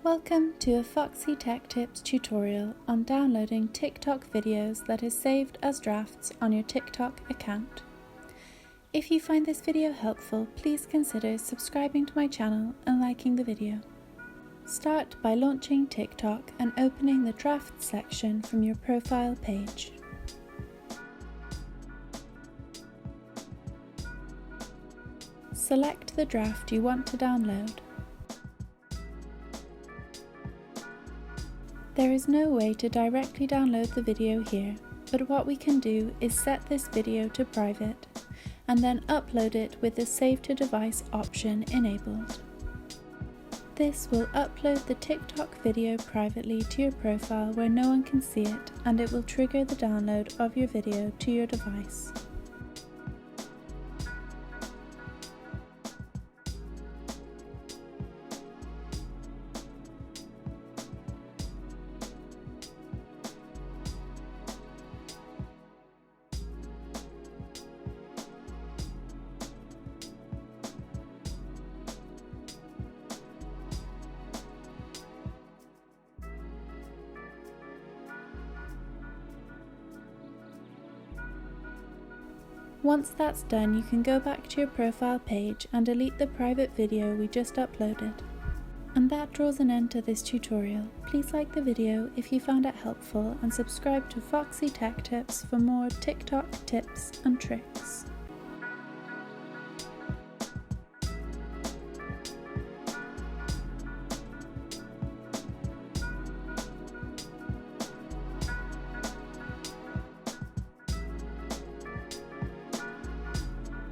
Welcome to a Foxy Tech Tips tutorial on downloading TikTok videos that is saved as drafts on your TikTok account. If you find this video helpful, please consider subscribing to my channel and liking the video. Start by launching TikTok and opening the Drafts section from your profile page. Select the draft you want to download. There is no way to directly download the video here, but what we can do is set this video to private and then upload it with the Save to Device option enabled. This will upload the TikTok video privately to your profile where no one can see it, and it will trigger the download of your video to your device. Once that's done, you can go back to your profile page and delete the private video we just uploaded. And that draws an end to this tutorial. Please like the video if you found it helpful and subscribe to Foxy Tech Tips for more TikTok tips and tricks.